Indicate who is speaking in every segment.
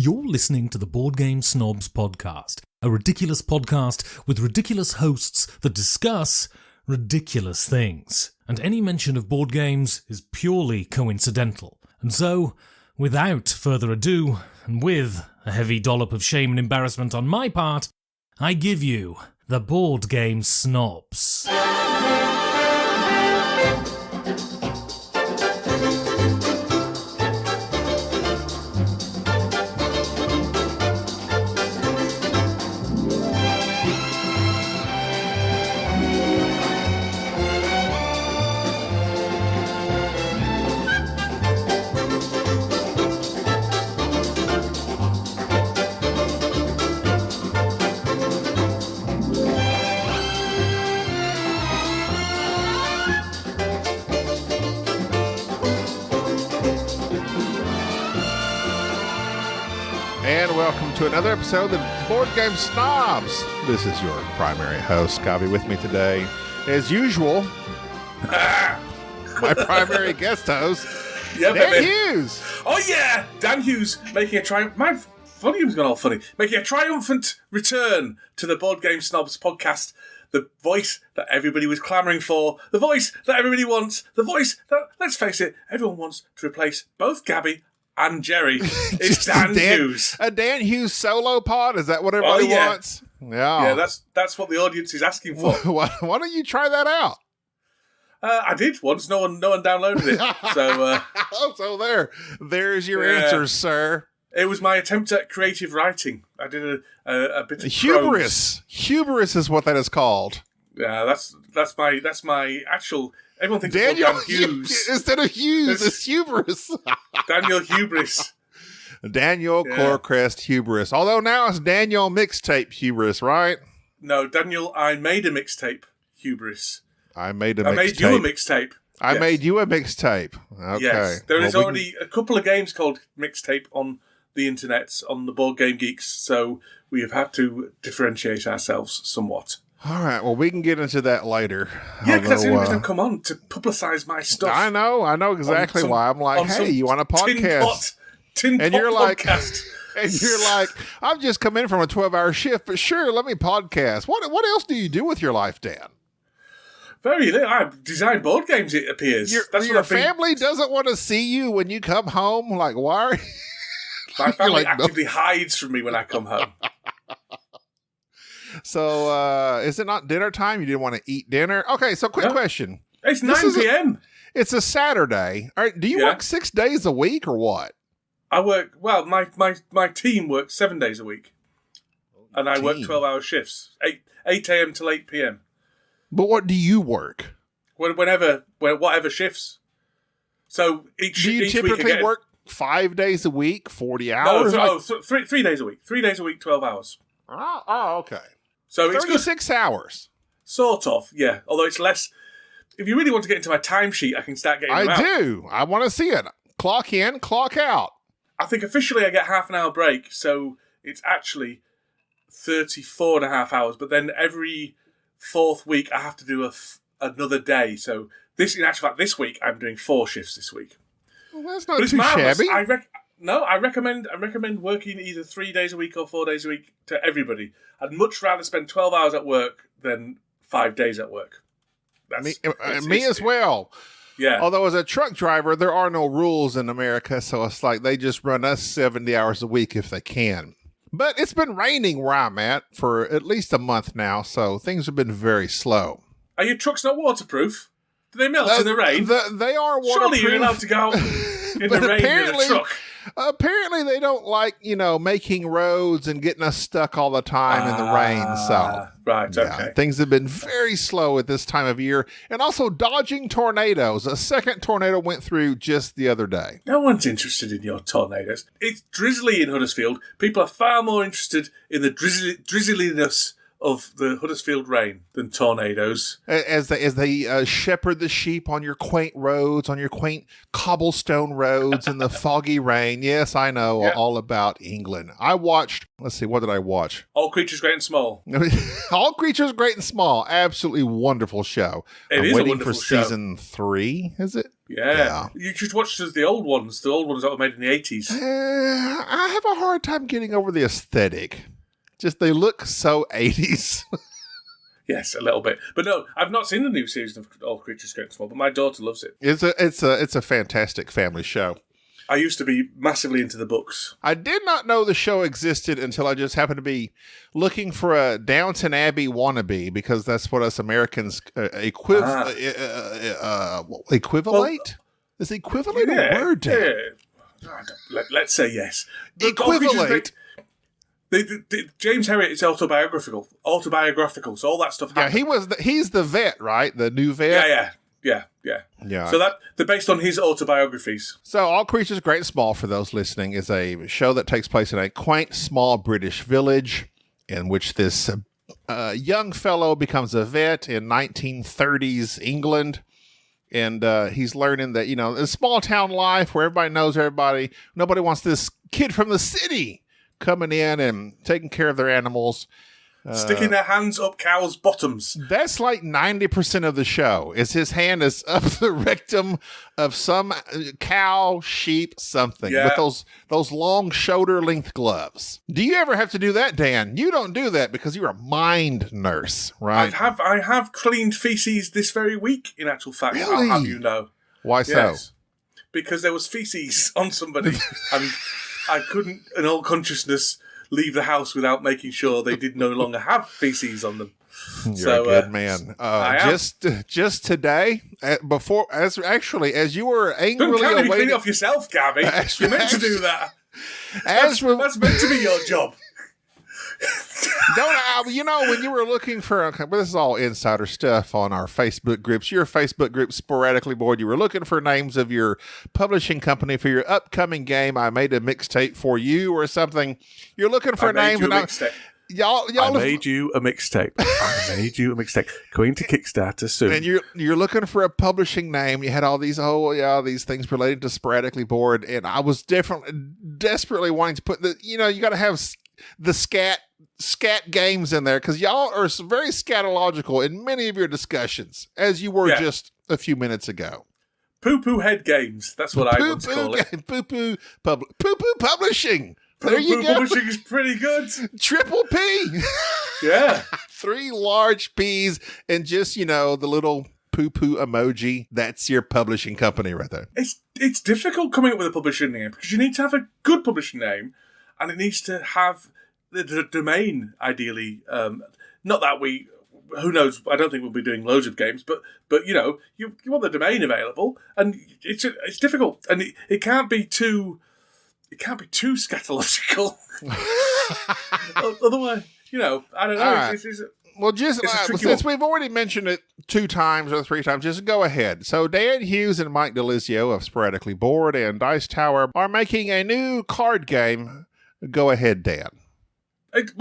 Speaker 1: You're listening to the Board Game Snobs podcast, a ridiculous podcast with ridiculous hosts that discuss ridiculous things. And any mention of board games is purely coincidental. And so, without further ado, and with a heavy dollop of shame and embarrassment on my part, I give you the Board Game Snobs.
Speaker 2: Welcome to another episode of Board Game Snobs. This is your primary host, Gaby, with me today. As usual, my primary guest host, Dan Hughes.
Speaker 3: Oh yeah, Dan Hughes making a triumph. My volume's gone all funny. Making a triumphant return to the Board Game Snobs podcast. The voice that everybody was clamouring for. The voice that everybody wants. The voice that, let's face it, everyone wants to replace both Gaby and Jerry. It's Dan Hughes.
Speaker 2: A Dan Hughes solo pod? Is that what everybody wants?
Speaker 3: Yeah, that's what the audience is asking for.
Speaker 2: Why don't you try that out?
Speaker 3: I did once. No one downloaded it. So,
Speaker 2: there's your answers, sir.
Speaker 3: It was my attempt at creative writing. I did a bit of
Speaker 2: hubris.
Speaker 3: prose.
Speaker 2: Hubris is what that is called.
Speaker 3: Yeah, that's my actual. Everyone thinks
Speaker 2: Daniel
Speaker 3: it's Hughes.
Speaker 2: Instead of Hughes, it's hubris.
Speaker 3: Daniel Hubris.
Speaker 2: Daniel Clorecrest Hubris. Although now it's Daniel Mixtape Hubris, right?
Speaker 3: No, Daniel, I made a mixtape Hubris.
Speaker 2: I made you
Speaker 3: a mixtape.
Speaker 2: I made you a mixtape. Okay.
Speaker 3: Yes. There is already a couple of games called Mixtape on the internet, on the Board Game Geeks, so we have had to differentiate ourselves somewhat.
Speaker 2: All right, well, we can get into that later.
Speaker 3: Yeah, because that's the only reason I've come on, to publicise my stuff.
Speaker 2: I know exactly why. I'm like, hey, you want a podcast?
Speaker 3: Tin
Speaker 2: and
Speaker 3: pot
Speaker 2: you're like,
Speaker 3: podcast.
Speaker 2: And you're like, I've just come in from a 12-hour shift, but sure, let me podcast. What else do you do with your life, Dan?
Speaker 3: Very little. I design board games, it appears.
Speaker 2: Your family doesn't want to see you when you come home? Like, why?
Speaker 3: My family actively hides from me when I come home.
Speaker 2: So, is it not dinner time? You didn't want to eat dinner? Okay, so quick question.
Speaker 3: It's 9 p.m.
Speaker 2: It's a Saturday. All right, do you work 6 days a week or what?
Speaker 3: I work, well, my team works 7 days a week. And I work 12-hour shifts, 8 a.m. till 8 p.m.
Speaker 2: But what do you work?
Speaker 3: Whatever shifts. So each
Speaker 2: week typically work 5 days a week, 40 hours?
Speaker 3: No, 3 days a week. 3 days a week, 12 hours.
Speaker 2: Oh, okay.
Speaker 3: So
Speaker 2: 36 hours.
Speaker 3: Sort of, yeah. Although it's less. If you really want to get into my timesheet, I can start getting them out.
Speaker 2: I do. I want to see it. Clock in, clock out.
Speaker 3: I think officially I get half an hour break, so it's actually 34 and a half hours. But then every fourth week I have to do another day. So in actual fact, this week I'm doing 4 shifts this week.
Speaker 2: Well, that's not too shabby.
Speaker 3: I recommend working either 3 days a week or 4 days a week to everybody. I'd much rather spend 12 hours at work than 5 days at work.
Speaker 2: Me as well.
Speaker 3: Yeah.
Speaker 2: Although as a truck driver, there are no rules in America, so it's like they just run us 70 hours a week if they can. But it's been raining where I'm at for at least a month now, so things have been very slow.
Speaker 3: Are your trucks not waterproof? Do they melt in the rain?
Speaker 2: They are waterproof.
Speaker 3: Surely you're allowed to go out in the rain in a truck.
Speaker 2: Apparently they don't like, making roads and getting us stuck all the time in the rain. So,
Speaker 3: right, okay.
Speaker 2: Things have been very slow at this time of year. And also dodging tornadoes. A second tornado went through just the other day.
Speaker 3: No one's interested in your tornadoes. It's drizzly in Huddersfield. People are far more interested in the drizzliness of the Huddersfield rain than tornadoes.
Speaker 2: As they shepherd the sheep on your quaint roads, on your quaint cobblestone roads in the foggy rain. Yes, I know all about England. I watched, let's see, what did I watch?
Speaker 3: All Creatures Great and Small.
Speaker 2: All Creatures Great and Small. Absolutely wonderful show.
Speaker 3: I'm
Speaker 2: waiting
Speaker 3: a wonderful
Speaker 2: for
Speaker 3: show.
Speaker 2: season 3, is it?
Speaker 3: Yeah. You should watch the old ones that were made in the 80s.
Speaker 2: I have a hard time getting over the aesthetic. Just they look so 80s.
Speaker 3: Yes, a little bit. But no, I've not seen the new season of All Creatures Great and Small, but my daughter loves it.
Speaker 2: It's a fantastic family show.
Speaker 3: I used to be massively into the books.
Speaker 2: I did not know the show existed until I just happened to be looking for a Downton Abbey wannabe, because that's what us Americans equivalent. Is equivalent a word?
Speaker 3: Yeah. Let's say yes.
Speaker 2: Equivalent.
Speaker 3: James Herriot is autobiographical, so all that stuff happened.
Speaker 2: Yeah, he's the vet, right? The new vet.
Speaker 3: Yeah. So they're based on his autobiographies.
Speaker 2: So All Creatures Great and Small, for those listening, is a show that takes place in a quaint, small British village in which this young fellow becomes a vet in 1930s England. And he's learning that, in small town life where everybody knows everybody, nobody wants this kid from the city coming in and taking care of their animals.
Speaker 3: Sticking their hands up cows' bottoms.
Speaker 2: That's like 90% of the show. Is his hand is up the rectum of some cow, sheep, something.
Speaker 3: Yeah.
Speaker 2: With those long shoulder-length gloves. Do you ever have to do that, Dan? You don't do that because you're a mind nurse, right?
Speaker 3: I have cleaned feces this very week, in actual fact.
Speaker 2: Really?
Speaker 3: I'll have you know.
Speaker 2: Why so?
Speaker 3: Because there was feces on somebody, and I couldn't, in all consciousness, leave the house without making sure they did no longer have feces on them.
Speaker 2: You're a good man. Just today, as you were angrily
Speaker 3: awaiting, clean it off yourself, Gabby. You're meant to do that. That's meant to be your job.
Speaker 2: When you were looking for, but this is all insider stuff on our Facebook groups. Your Facebook group, Sporadically Bored. You were looking for names of your publishing company for your upcoming game. I made a mixtape for you or something. You're looking for names.
Speaker 3: I made you a mixtape. Going to Kickstarter soon.
Speaker 2: And you're looking for a publishing name. You had all these these things related to Sporadically Bored, and I was desperately wanting to put you got to have the scat games in there, because y'all are very scatological in many of your discussions, as you were just a few minutes ago.
Speaker 3: Poo-poo head games. That's what I want to call it.
Speaker 2: Poo-poo publishing. There you go.
Speaker 3: Publishing is pretty good.
Speaker 2: Triple P.
Speaker 3: Yeah.
Speaker 2: 3 large P's and just, the little poo-poo emoji. That's your publishing company right there.
Speaker 3: It's difficult coming up with a publishing name, because you need to have a good publishing name, and it needs to have the domain, ideally. Not that who knows, I don't think we'll be doing loads of games, but you want the domain available, and it's difficult, and it can't be too scatological. Otherwise, I don't know.
Speaker 2: Right. Since we've already mentioned it 2 times or 3 times, just go ahead. So Dan Hughes and Mike DeLizio of Sporadically Bored and Dice Tower are making a new card game. Go ahead, Dan.
Speaker 3: It's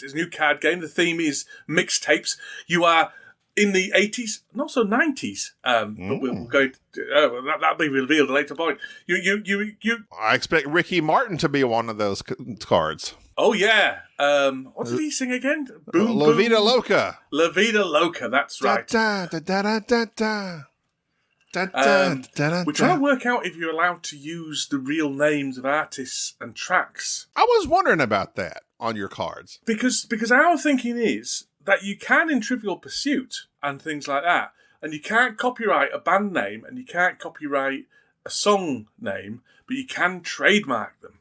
Speaker 3: a new card game. The theme is mixtapes. You are in the 80s and also 90s. But we'll go. That'll be revealed at a later point. You.
Speaker 2: I expect Ricky Martin to be one of those cards.
Speaker 3: Oh yeah. What did he sing again? Boom,
Speaker 2: La Vida Loca.
Speaker 3: La Vida Loca. That's right.
Speaker 2: Da da da da da da.
Speaker 3: We're trying to work out if you're allowed to use the real names of artists and tracks.
Speaker 2: I was wondering about that on your cards.
Speaker 3: Because our thinking is that you can in Trivial Pursuit and things like that, and you can't copyright a band name and you can't copyright a song name, but you can trademark them.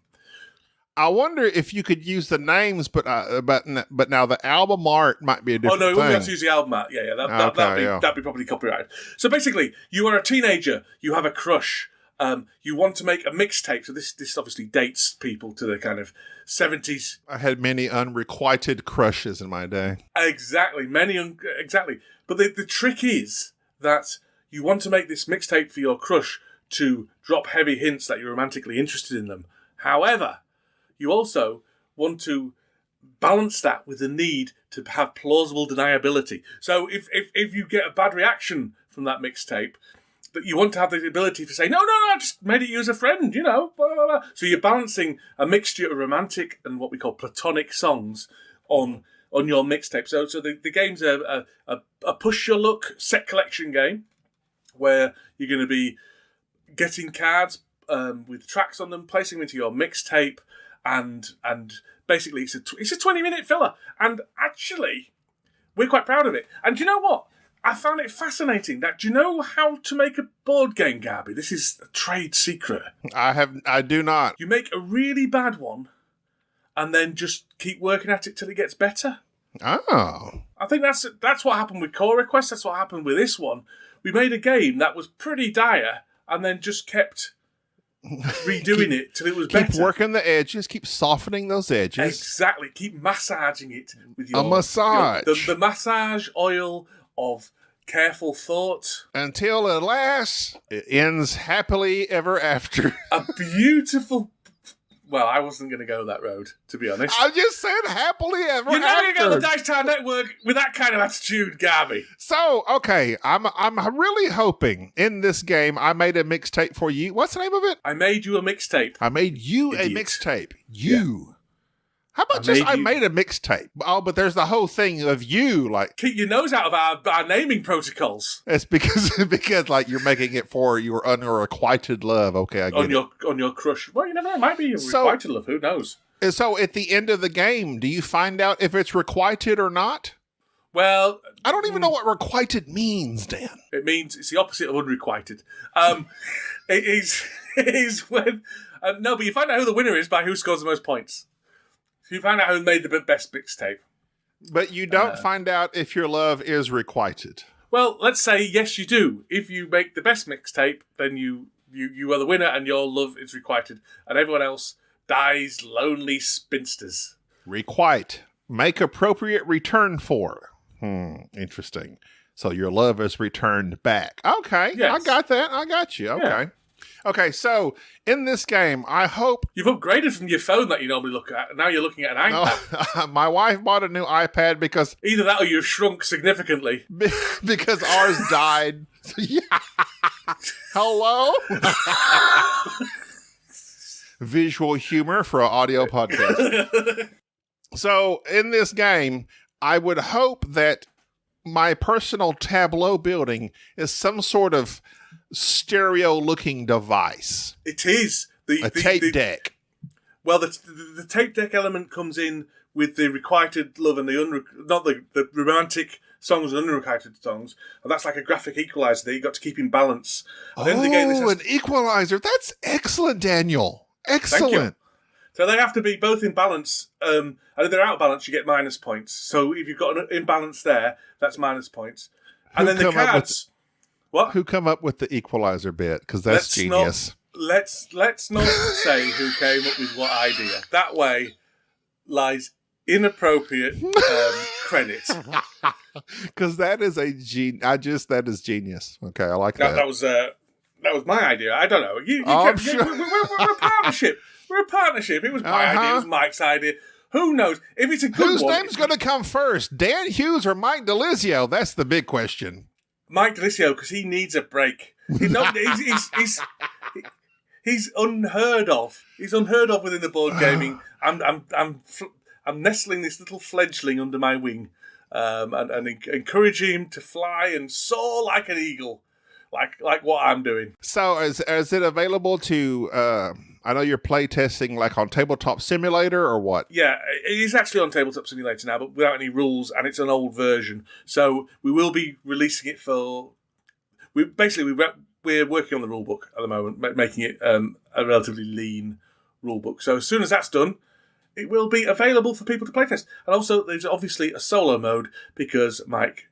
Speaker 2: I wonder if you could use the names, but now the album art might be a different thing.
Speaker 3: Oh, no, you wouldn't have to use the album art. Yeah. That'd be probably copyrighted. So basically, you are a teenager, you have a crush, you want to make a mixtape. So this obviously dates people to the kind of 70s.
Speaker 2: I had many unrequited crushes in my day.
Speaker 3: Exactly, exactly. But the trick is that you want to make this mixtape for your crush to drop heavy hints that you're romantically interested in them. However, you also want to balance that with the need to have plausible deniability. So if you get a bad reaction from that mixtape, that you want to have the ability to say, no, I just made it you as a friend, blah, blah, blah. So you're balancing a mixture of romantic and what we call platonic songs on your mixtape. So the game's a push your luck set collection game where you're going to be getting cards with tracks on them, placing them into your mixtape, and basically it's a 20-minute filler. And actually, we're quite proud of it. And do you know what? I found it fascinating that, do you know how to make a board game, Gaby? This is a trade secret.
Speaker 2: I do not.
Speaker 3: You make a really bad one and then just keep working at it till it gets better.
Speaker 2: Oh.
Speaker 3: I think that's what happened with Core Request. That's what happened with this one. We made a game that was pretty dire and then just kept redoing it till it was better.
Speaker 2: Keep working the edges. Keep softening those edges.
Speaker 3: Exactly. Keep massaging it with your...
Speaker 2: A massage.
Speaker 3: The massage oil of careful thought.
Speaker 2: Until at last, it ends happily ever after.
Speaker 3: A beautiful... Well, I wasn't going to go that road, to be honest.
Speaker 2: I just said happily ever
Speaker 3: You're never
Speaker 2: after.
Speaker 3: going to go to the Dice Town Network with that kind of attitude, Gaby.
Speaker 2: So, okay, I'm really hoping in this game I made a mixtape for you. What's the name of it?
Speaker 3: I made you a mixtape.
Speaker 2: I made you
Speaker 3: Idiot.
Speaker 2: a mixtape. You. Yeah. How about I made a mixtape? Oh, but there's the whole thing of you, like...
Speaker 3: Keep your nose out of our naming protocols.
Speaker 2: It's because like, you're making it for your unrequited love. Okay, I get it.
Speaker 3: On your crush. Well, you never know. It might be requited love. Who knows?
Speaker 2: And so, at the end of the game, do you find out if it's requited or not?
Speaker 3: Well...
Speaker 2: I don't even know what requited means, Dan.
Speaker 3: It means it's the opposite of unrequited. It is when... no, but you find out who the winner is by who scores the most points. You find out who made the best mixtape.
Speaker 2: But you don't find out if your love is requited.
Speaker 3: Well, let's say, yes, you do. If you make the best mixtape, then you are the winner and your love is requited. And everyone else dies lonely spinsters.
Speaker 2: Requite. Make appropriate return for. Interesting. So your love is returned back. Okay. Yes. I got that. I got you. Okay. Yeah. Okay, so in this game, I hope...
Speaker 3: You've upgraded from your phone that you normally look at, and now you're looking at an iPad.
Speaker 2: No, my wife bought a new iPad because...
Speaker 3: Either that or you've shrunk significantly.
Speaker 2: Because ours died. Hello? Visual humor for an audio podcast. So, in this game, I would hope that my personal tableau building is some sort of stereo-looking device.
Speaker 3: It is.
Speaker 2: A tape deck.
Speaker 3: Well, the tape deck element comes in with the requited love and the romantic songs and unrequited songs, and that's like a graphic equalizer that you've got to keep in balance.
Speaker 2: An equalizer. That's excellent, Daniel. Excellent.
Speaker 3: Thank you. So they have to be both in balance, and if they're out of balance, you get minus points. So if you've got an imbalance there, that's minus points. And then the cards... What?
Speaker 2: Who come up with the equalizer bit? Because that's genius.
Speaker 3: Let's not say who came up with what idea. That way lies inappropriate credit.
Speaker 2: Because that is that is genius. Okay, I like that.
Speaker 3: That was my idea. I don't know.
Speaker 2: Sure.
Speaker 3: We're a partnership. We're a partnership. It was my idea. It was Mike's idea. Who knows? If it's a good one...
Speaker 2: Whose name's going to come first? Dan Hughes or Mike DeLizio? That's the big question.
Speaker 3: Mike DeLizio, because he needs a break. He's unheard of. He's unheard of within the board gaming. I'm nestling this little fledgling under my wing, and encouraging him to fly and soar like an eagle, like what I'm doing.
Speaker 2: So, is it available to? I know you're play testing like on Tabletop Simulator or what?
Speaker 3: Yeah, it is actually on Tabletop Simulator now, but without any rules, and it's an old version. So we will be releasing it for... We're working on the rulebook at the moment, making it a relatively lean rulebook. So as soon as that's done, it will be available for people to playtest. And also, there's obviously a solo mode because Mike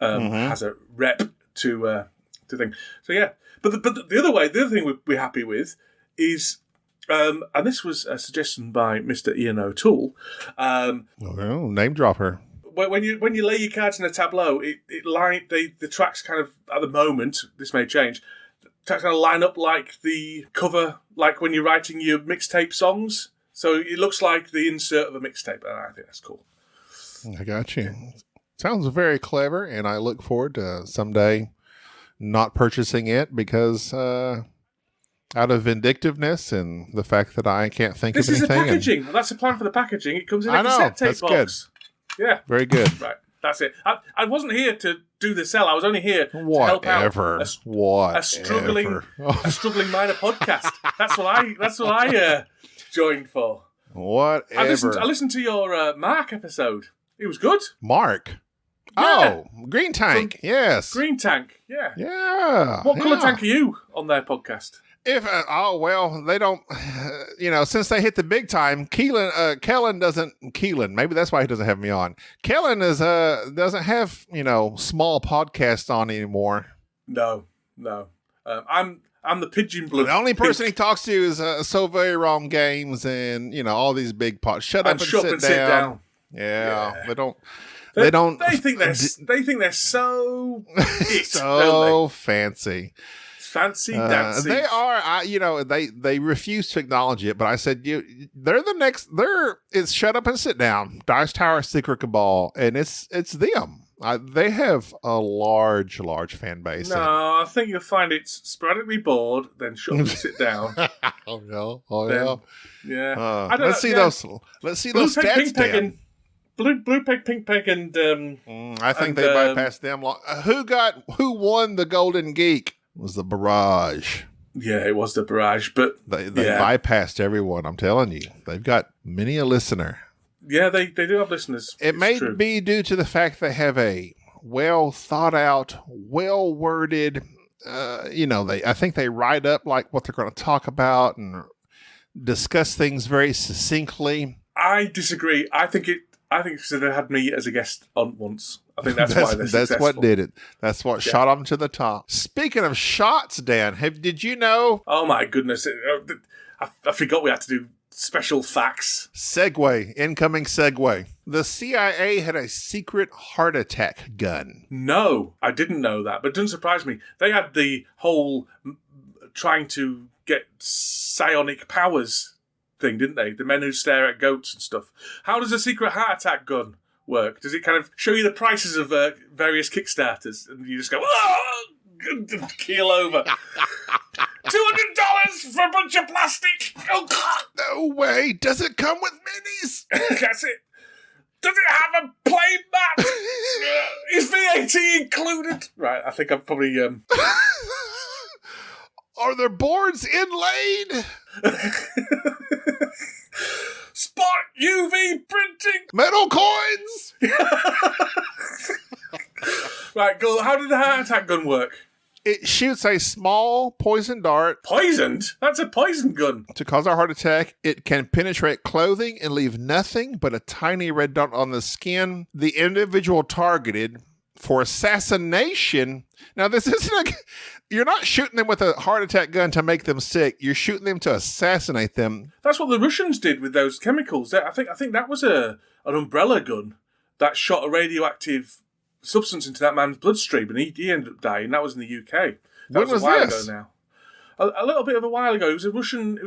Speaker 3: has a rep to thing. So yeah, but the other thing we're happy with is, and this was a suggestion by Mr. Ian O'Toole.
Speaker 2: Name dropper.
Speaker 3: When you lay your cards in a tableau, the tracks kind of, at the moment, this may change, tracks kind of line up like the cover, like when you're writing your mixtape songs. So it looks like the insert of a mixtape, and I think that's cool.
Speaker 2: I got you. Sounds very clever, and I look forward to someday not purchasing it because... out of vindictiveness and the fact that I can't think of anything.
Speaker 3: This is the packaging. That's the plan for the packaging. It comes in a cassette tape box.
Speaker 2: Good.
Speaker 3: Yeah.
Speaker 2: Very good.
Speaker 3: Right. That's it. I wasn't here to do the sell. I was only here to help out a struggling minor podcast. That's what I joined for.
Speaker 2: Whatever.
Speaker 3: I listened to your Mark episode. It was good.
Speaker 2: Mark.
Speaker 3: Yeah.
Speaker 2: Oh, Green Tank. Yes.
Speaker 3: Green Tank. Yeah.
Speaker 2: Yeah.
Speaker 3: What colour tank are you on their podcast?
Speaker 2: If they don't, since they hit the big time, Kellen doesn't. Maybe that's why he doesn't have me on. Kellen doesn't have small podcasts on anymore.
Speaker 3: No. I'm the pigeon blood.
Speaker 2: The only person he talks to is So Very Wrong Games and all these big pods. Shut up and sit down. Yeah, they don't. They don't.
Speaker 3: They think they're so
Speaker 2: so fancy.
Speaker 3: Fancy dancy.
Speaker 2: They are. They refuse to acknowledge it. But I said, they're the next. It's Shut Up and Sit Down. Dice Tower, Secret Cabal, and it's them. They have a large fan base.
Speaker 3: No, I think you'll find it's sporadically bored. Then Shut Up and Sit Down.
Speaker 2: Oh no!
Speaker 3: Yeah.
Speaker 2: Let's see those stats. Dan.
Speaker 3: Blue Peg, Pink Peg, and
Speaker 2: I think they bypassed them. Who won the Golden Geek? It was the Barrage.
Speaker 3: Yeah, it was the Barrage, but
Speaker 2: they bypassed everyone. I'm telling you, they've got many a listener.
Speaker 3: Yeah, they do have listeners.
Speaker 2: It may be due to the fact they have a well thought out, well worded. I think they write up like what they're going to talk about and discuss things very succinctly.
Speaker 3: I disagree. I think because they had me as a guest on once. I think that's why they're successful.
Speaker 2: That's what did it. That's what shot them to the top. Speaking of shots, Dan, did you know?
Speaker 3: Oh my goodness! I forgot we had to do special facts.
Speaker 2: Incoming segue. The CIA had a secret heart attack gun.
Speaker 3: No, I didn't know that, but it doesn't surprise me. They had the whole trying to get psionic powers thing, didn't they? The men who stare at goats and stuff. How does a secret heart attack gun work? Does it kind of show you the prices of various Kickstarters and you just go, oh, keel over? $200 for a bunch of plastic? Oh, God.
Speaker 2: No way. Does it come with minis?
Speaker 3: That's it. Does it have a play mat? Is VAT included? Right, I think I'm probably...
Speaker 2: Are there boards inlaid?
Speaker 3: Spot UV printing.
Speaker 2: Metal coins.
Speaker 3: Right, go. How did the heart attack gun work?
Speaker 2: It shoots a small poison dart.
Speaker 3: Poisoned? That's a poison gun.
Speaker 2: To cause a heart attack, it can penetrate clothing and leave nothing but a tiny red dot on the skin. The individual targeted for assassination. Now, this isn't you're not shooting them with a heart attack gun to make them sick. You're shooting them to assassinate them.
Speaker 3: That's what the Russians did with those chemicals. I think that was an umbrella gun that shot a radioactive substance into that man's bloodstream, and he ended up dying. That was in the UK. That was a while ago now. A little bit of a while ago. It was a Russian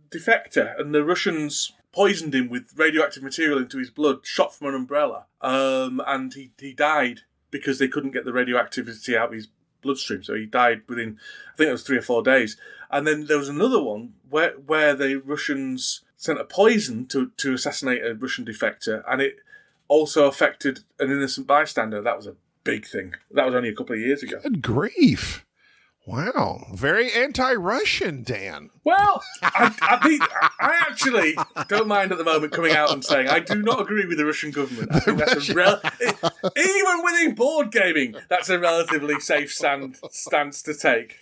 Speaker 3: defector, and the Russians poisoned him with radioactive material into his blood, shot from an umbrella, and he died because they couldn't get the radioactivity out of his bloodstream. So he died within, I think it was 3 or 4 days. And then there was another one where the Russians sent a poison to assassinate a Russian defector, and it also affected an innocent bystander. That was a big thing. That was only a couple of years ago.
Speaker 2: Good grief. Wow. Very anti-Russian, Dan.
Speaker 3: Well, I actually don't mind at the moment coming out and saying I do not agree with the Russian government. I think that's even within board gaming, that's a relatively safe stance to take.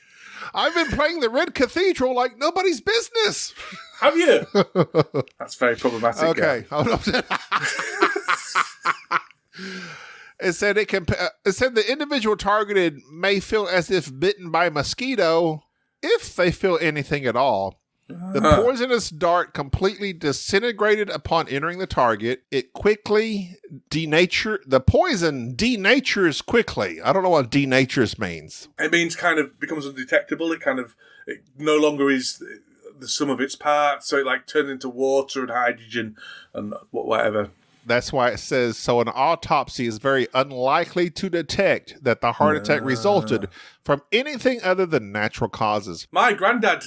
Speaker 2: I've been playing the Red Cathedral like nobody's business.
Speaker 3: Have you? That's very problematic.
Speaker 2: Okay. Hold on. It said the individual targeted may feel as if bitten by a mosquito if they feel anything at all. The poisonous dart completely disintegrated upon entering the target. It quickly the poison denatures quickly. I don't know what denatures means.
Speaker 3: It means kind of becomes undetectable. It no longer is the sum of its parts, so it turns into water and hydrogen and whatever.
Speaker 2: That's why it says, so an autopsy is very unlikely to detect that the heart attack resulted from anything other than natural causes.
Speaker 3: My granddad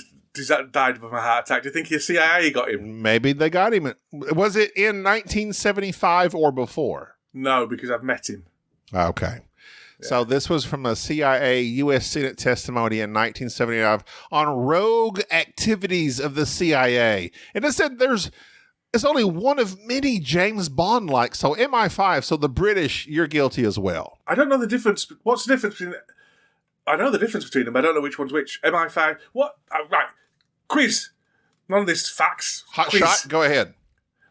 Speaker 3: died from a heart attack. Do you think the CIA got him?
Speaker 2: Maybe they got him. Was it in 1975 or before?
Speaker 3: No, because I've met him.
Speaker 2: Okay. So this was from a CIA U.S. Senate testimony in 1979 on rogue activities of the CIA. And it said it's only one of many James Bond-like. So MI5, so the British, you're guilty as well.
Speaker 3: I don't know the difference. What's the difference between... I know the difference between them. I don't know which one's which. MI5... What? Right. Quiz. None of this facts.
Speaker 2: Hot
Speaker 3: Quiz.
Speaker 2: shot, go ahead.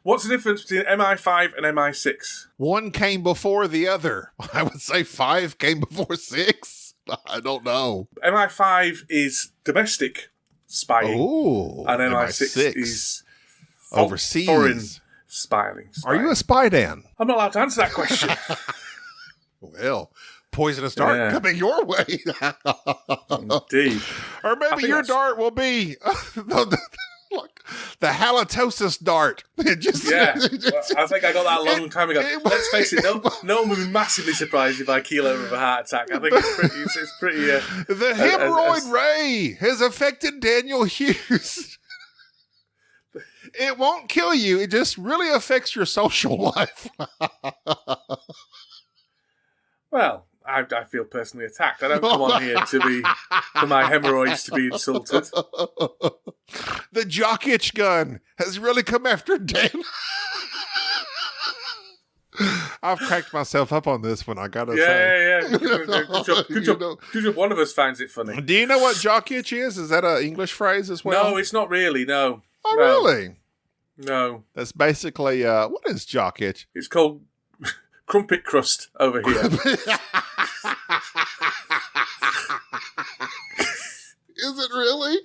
Speaker 3: What's the difference between MI5 and MI6?
Speaker 2: One came before the other. I would say 5 came before 6. I don't know.
Speaker 3: MI5 is domestic spying.
Speaker 2: Ooh,
Speaker 3: and MI6 is
Speaker 2: overseas
Speaker 3: foreign spying.
Speaker 2: Are you a spy, Dan?
Speaker 3: I'm not allowed to answer that question.
Speaker 2: Well, poisonous dart coming your way.
Speaker 3: Indeed.
Speaker 2: Or maybe your dart will be the halitosis dart.
Speaker 3: I think I got that a long time ago. Let's face it, no one would be massively surprised if I keel over of a heart attack. I think it's pretty...
Speaker 2: the hemorrhoid ray has affected Daniel Hughes. It won't kill you. It just really affects your social life.
Speaker 3: Well, I feel personally attacked. I don't come on here for my hemorrhoids to be insulted.
Speaker 2: The jock itch gun has really come after Dan. I've cracked myself up on this one, I gotta say.
Speaker 3: Yeah. Good job. One of us finds it funny.
Speaker 2: Do you know what jock itch is? Is that an English phrase as well?
Speaker 3: No, it's not really, no.
Speaker 2: Oh, really?
Speaker 3: No.
Speaker 2: That's basically, what is jock itch?
Speaker 3: It's called crumpet crust over here.
Speaker 2: Is it really?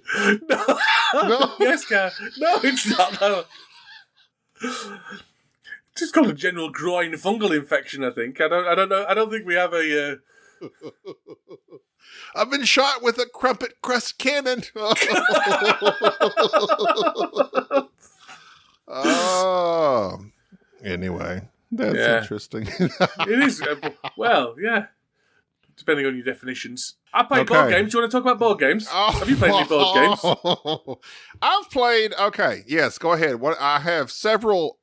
Speaker 3: No. Yes, Gar. No, it's not. No. It's just called a general groin fungal infection, I think. I don't know. I don't think we have a...
Speaker 2: I've been shot with a crumpet crust cannon. Oh. Anyway, that's interesting.
Speaker 3: It is. Well, yeah. Depending on your definitions. I played board games. Do you want to talk about board games? Have you played any board games?
Speaker 2: I've played... Okay, yes, go ahead. I have several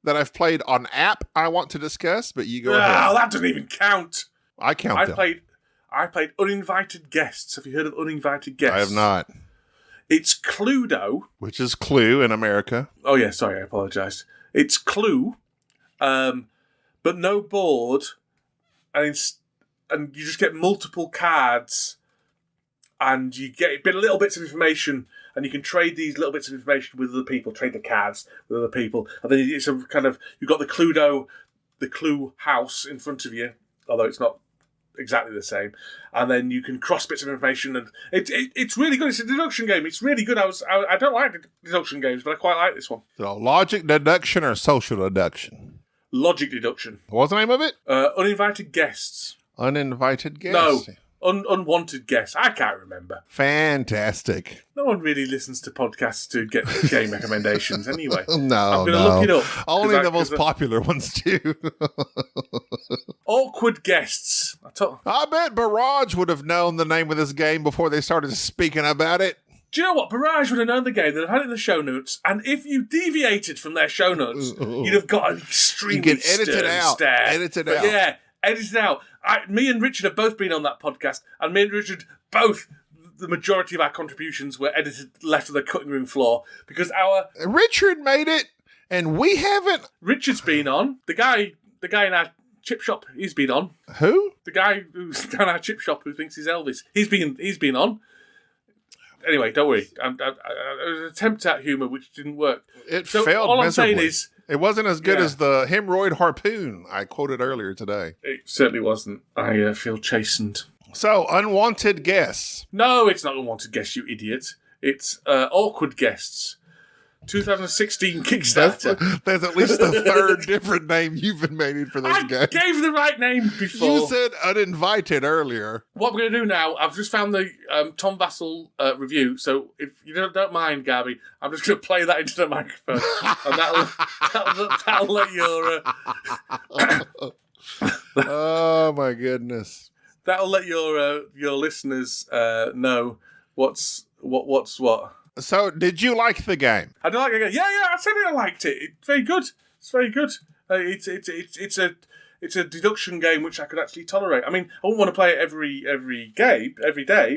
Speaker 2: that I've played on app I want to discuss, but you go ahead.
Speaker 3: Oh, that doesn't even count.
Speaker 2: I count them.
Speaker 3: I played Uninvited Guests. Have you heard of Uninvited Guests?
Speaker 2: I have not.
Speaker 3: It's Cluedo.
Speaker 2: Which is Clue in America.
Speaker 3: Oh, yeah, sorry, I apologise. It's Clue, but no board, and you just get multiple cards, and you get little bits of information, and you can trade these little bits of information with other people, trade the cards with other people, and then it's a kind of, you've got the Clue house in front of you, although it's not exactly the same, and then you can cross bits of information, and it's really good. It's a deduction game. It's really good. I don't like deduction games, but I quite like this one.
Speaker 2: So logic deduction or social deduction?
Speaker 3: Logic deduction.
Speaker 2: What's the name of it?
Speaker 3: Uninvited Guests.
Speaker 2: Uninvited guests?
Speaker 3: No. Unwanted guests. I can't remember.
Speaker 2: Fantastic.
Speaker 3: No one really listens to podcasts to get game recommendations anyway.
Speaker 2: No,
Speaker 3: I'm going to look it up.
Speaker 2: Only the most popular ones do.
Speaker 3: Awkward Guests.
Speaker 2: I bet Barrage would have known the name of this game before they started speaking about it.
Speaker 3: Do you know what? Barrage would have known the game. They'd have had it in the show notes, and if you deviated from their show notes, you'd have got an extremely stare.
Speaker 2: Edit it out.
Speaker 3: Yeah, edit it out. Me and Richard have both been on that podcast, and me and Richard both, the majority of our contributions were edited left on the cutting room floor because
Speaker 2: Richard made it, and we haven't.
Speaker 3: Richard's been on. The guy in our chip shop, he's been on.
Speaker 2: Who?
Speaker 3: The guy who's down our chip shop who thinks he's Elvis. He's been on. Anyway, don't worry. It was an attempt at humour which didn't work.
Speaker 2: It failed
Speaker 3: all
Speaker 2: miserably.
Speaker 3: I'm saying is,
Speaker 2: it wasn't as good as the Hemorrhoid Harpoon I quoted earlier today.
Speaker 3: It certainly wasn't. I feel chastened.
Speaker 2: So, unwanted guests.
Speaker 3: No, it's not unwanted guests, you idiot. It's awkward guests. 2016 Kickstarter.
Speaker 2: There's at least a third different name you've been making for this game.
Speaker 3: I gave the right name before.
Speaker 2: You said uninvited earlier.
Speaker 3: What we're going to do now, I've just found the Tom Vassell review, so if you don't mind, Gaby, I'm just going to play that into the microphone, and that'll let your...
Speaker 2: Oh, my goodness.
Speaker 3: That'll let your listeners know what's what.
Speaker 2: So, did you like the game?
Speaker 3: I did like the game. Yeah, I said I liked it. It's very good. It's very good. It's it's a deduction game which I could actually tolerate. I mean, I wouldn't want to play it every day,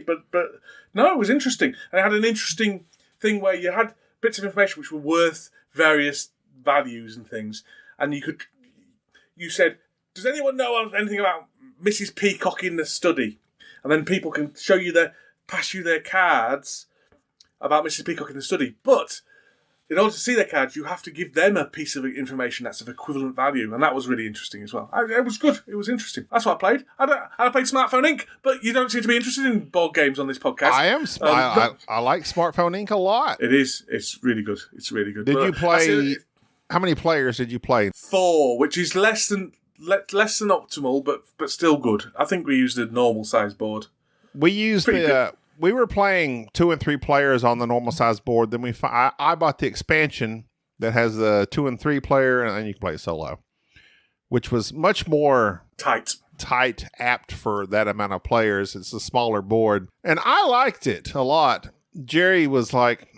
Speaker 3: but no, it was interesting. And it had an interesting thing where you had bits of information which were worth various values and things, and you said, does anyone know anything about Mrs. Peacock in the study? And then people can pass you their cards about Mrs. Peacock in the study. But in order to see their cards, you have to give them a piece of information that's of equivalent value. And that was really interesting as well. It was good. It was interesting. That's what I played. I played Smartphone Inc., but you don't seem to be interested in board games on this podcast.
Speaker 2: I am. I like Smartphone Inc. a lot.
Speaker 3: It is. It's really good. It's really good.
Speaker 2: Did you play... How many players did you play?
Speaker 3: 4, which is less than optimal, but still good. I think we used a normal size board.
Speaker 2: We were playing 2 and 3 players on the normal size board. Then I bought the expansion that has the 2 and 3 player, and then you can play solo, which was much more tight, apt for that amount of players. It's a smaller board, and I liked it a lot. Jerry was like,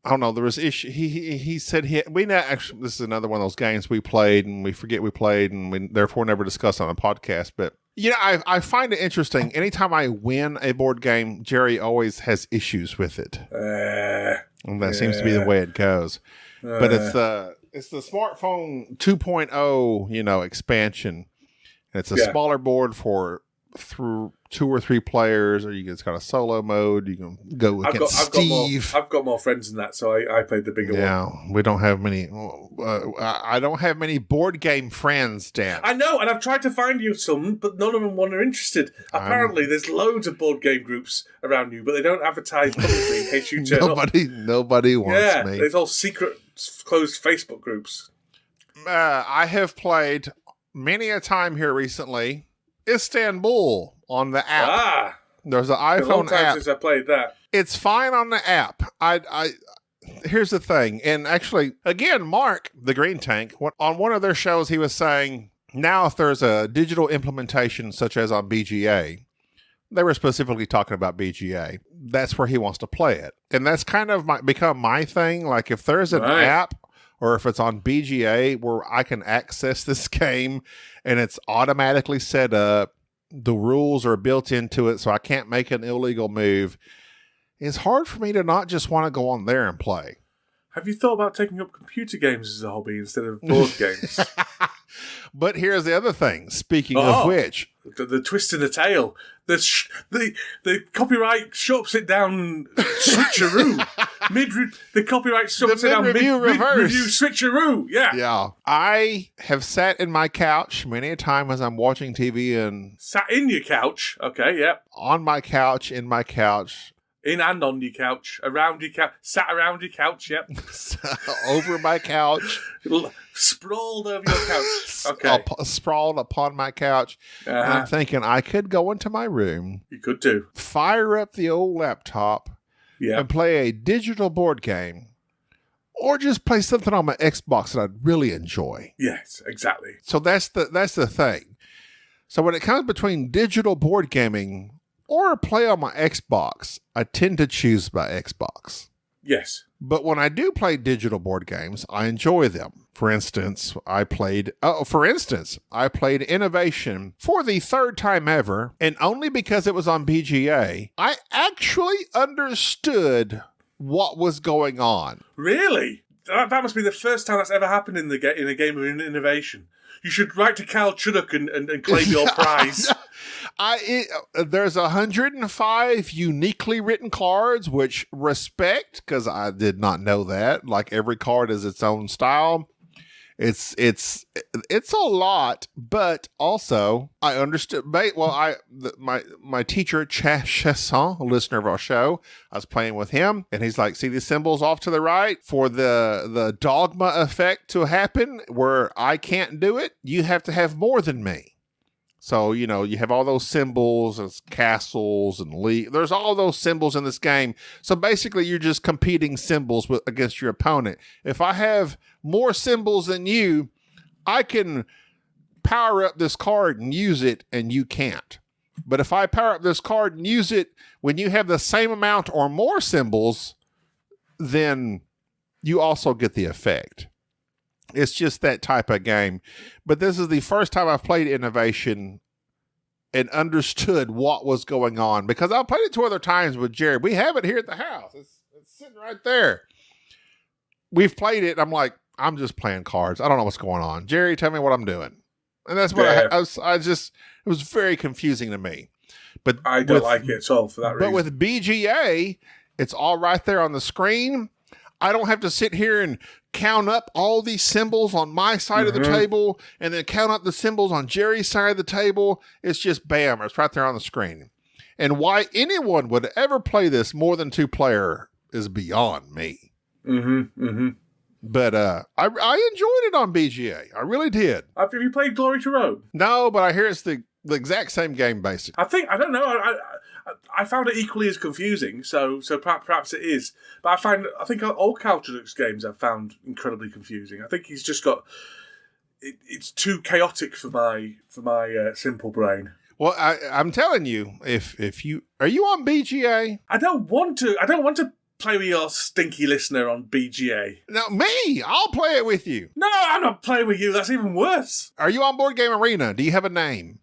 Speaker 2: I don't know, there was issue. He said actually, this is another one of those games we played and we forget we played and we therefore never discuss on a podcast. But I find it interesting. Anytime I win a board game, Jerry always has issues with it. And that seems to be the way it goes. But it's the Smartphone 2.0, expansion. And it's a smaller board for through 2 or 3 players, or it's got a solo mode. You can go against Steve.
Speaker 3: I've got more friends than that, so I played the bigger one.
Speaker 2: Yeah, we don't have many. I don't have many board game friends, Dan.
Speaker 3: I know, and I've tried to find you some, but none of them are interested. Apparently, there's loads of board game groups around you, but they don't advertise publicly in case you turn up.
Speaker 2: Nobody wants me.
Speaker 3: There's all secret, closed Facebook groups.
Speaker 2: I have played many a time here recently Istanbul on the app. There's an iPhone
Speaker 3: long time
Speaker 2: app.
Speaker 3: Since I played that.
Speaker 2: It's fine on the app. Here's the thing, and actually, again, Mark, the Green Tank, on one of their shows, he was saying, now if there's a digital implementation such as on BGA, they were specifically talking about BGA, that's where he wants to play it. And that's kind of become my thing. Like if there's an app or if it's on BGA where I can access this game and it's automatically set up, the rules are built into it so I can't make an illegal move, it's hard for me to not just want to go on there and play.
Speaker 3: Have you thought about taking up computer games as a hobby instead of board games?
Speaker 2: But here's the other thing. Speaking of which,
Speaker 3: the twist in the tail, the copyright shuts it down, switcheroo. The copyright shuts it down,
Speaker 2: mid-review
Speaker 3: switcheroo.
Speaker 2: Yeah. I have sat in my couch many a time as I'm watching TV and
Speaker 3: sat in your couch. Okay, yeah.
Speaker 2: On my couch, in my couch.
Speaker 3: In and on your couch, around your couch, sat around your couch, yep.
Speaker 2: Over my couch.
Speaker 3: Sprawled over your couch. Okay.
Speaker 2: Sprawled upon my couch. And I'm thinking I could go into my room.
Speaker 3: You could do.
Speaker 2: Fire up the old laptop.
Speaker 3: Yeah.
Speaker 2: And play a digital board game. Or just play something on my Xbox that I'd really enjoy.
Speaker 3: Yes, exactly.
Speaker 2: So that's the thing. So when it comes between digital board gaming or play on my Xbox, I tend to choose my Xbox.
Speaker 3: Yes.
Speaker 2: But when I do play digital board games, I enjoy them. For instance, I played Innovation for the 3rd time ever, and only because it was on BGA, I actually understood what was going on.
Speaker 3: Really? That must be the first time that's ever happened in a game of Innovation. You should write to Cal Chuddock and claim your prize.
Speaker 2: There's 105 uniquely written cards, which respect, because I did not know that. Like every card is its own style. It's a lot, but also I understood. Well, my teacher Chesson, a listener of our show, I was playing with him, and he's like, "See these symbols off to the right? For the dogma effect to happen, where I can't do it, you have to have more than me." So, you have all those symbols and castles and there's all those symbols in this game. So basically you're just competing symbols against your opponent. If I have more symbols than you, I can power up this card and use it and you can't. But if I power up this card and use it when you have the same amount or more symbols, then you also get the effect. It's just that type of game. But this is the first time I've played Innovation and understood what was going on, because I played it 2 other times with Jerry. We have it here at the house. It's sitting right there. We've played it. I'm like, I'm just playing cards. I don't know what's going on. Jerry, tell me what I'm doing. And that's what it was very confusing to me. But
Speaker 3: I don't like it at all for that reason.
Speaker 2: But with BGA, it's all right there on the screen. I don't have to sit here and count up all these symbols on my side of the table and then count up the symbols on Jerry's side of the table. It's just bam, it's right there on the screen. And why anyone would ever play this more than 2-player is beyond me. But I enjoyed it on BGA. I really did.
Speaker 3: Have you played Glory to Rome?
Speaker 2: No, but I hear it's the exact same game, basically.
Speaker 3: I don't know. I found it equally as confusing, so perhaps it is. But I think all Caltrodux games I've found incredibly confusing. I think he's just got it's too chaotic for my simple brain.
Speaker 2: Well, I'm telling you, if you are you on BGA?
Speaker 3: I don't want to play with your stinky listener on BGA.
Speaker 2: No, me. I'll play it with you.
Speaker 3: No, I'm not playing with you. That's even worse.
Speaker 2: Are you on Board Game Arena? Do you have a name?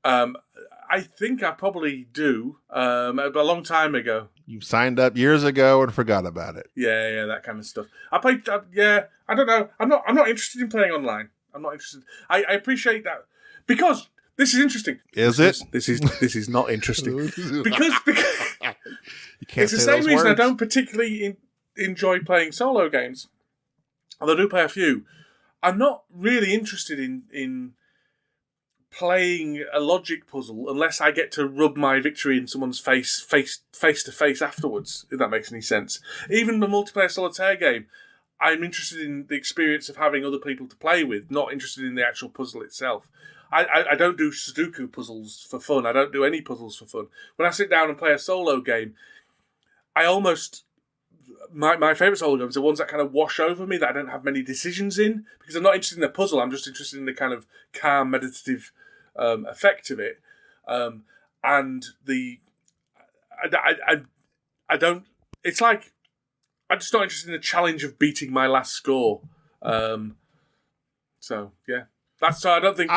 Speaker 3: I think I probably do. A long time ago.
Speaker 2: You signed up years ago and forgot about it.
Speaker 3: Yeah, that kind of stuff. I played. I don't know. I'm not interested in playing online. I'm not interested. I appreciate that because this is interesting.
Speaker 2: Is it?
Speaker 3: This is not interesting because
Speaker 2: you can't
Speaker 3: it's the
Speaker 2: say
Speaker 3: same
Speaker 2: those
Speaker 3: reason
Speaker 2: words.
Speaker 3: I don't particularly enjoy playing solo games. Although I do play a few. I'm not really interested in playing a logic puzzle unless I get to rub my victory in someone's face to face afterwards, if that makes any sense. Even the multiplayer solitaire game, I'm interested in the experience of having other people to play with, not interested in the actual puzzle itself. I don't do Sudoku puzzles for fun. I don't do any puzzles for fun. When I sit down and play a solo game, I almost... My favourite solo games are ones that kind of wash over me, that I don't have many decisions in, because I'm not interested in the puzzle, I'm just interested in the kind of calm, meditative effect of it. And the... I don't... It's like... I'm just not interested in the challenge of beating my last score. So, yeah. I don't think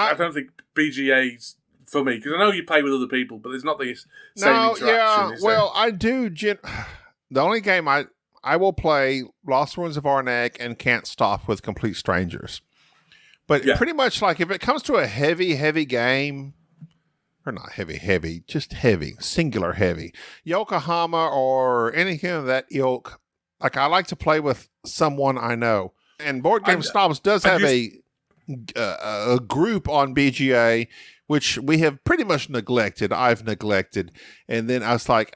Speaker 3: BGA's for me, because I know you play with other people, but there's not the same interaction.
Speaker 2: Yeah, well, I do. The only game I will play Lost Ruins of Arnak and Can't Stop with complete strangers. But pretty much like if it comes to a heavy game, or not heavy, just heavy, singular heavy, Yokohama or anything of that ilk, like I like to play with someone I know. And Board Game Snobs does have a group on BGA, which we have pretty much neglected. I've neglected. And then I was like,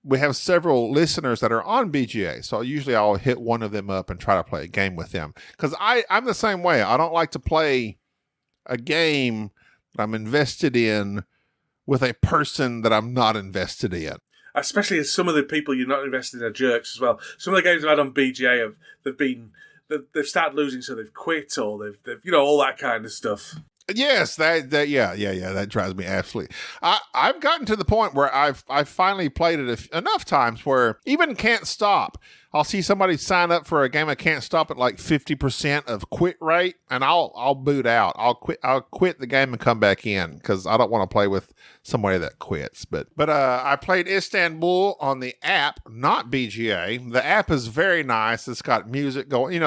Speaker 2: we have several listeners that are on BGA. So usually I'll hit one of them up and try to play a game with them. Because I'm the same way. I don't like to play a game that I'm invested in with a person that I'm not invested in.
Speaker 3: Especially as some of the people you're not invested in are jerks as well. Some of the games I've had on BGA they've started losing, so they've quit, or they've all that kind of stuff.
Speaker 2: Yes, that drives me absolutely. I've gotten to the point where I've finally played it enough times where even Can't Stop, I'll see somebody sign up for a game of Can't Stop at like 50% of quit rate, and I'll boot out. I'll quit the game and come back in because I don't want to play with somebody that quits. But I played Istanbul on the app, not BGA. The app is very nice. It's got music going.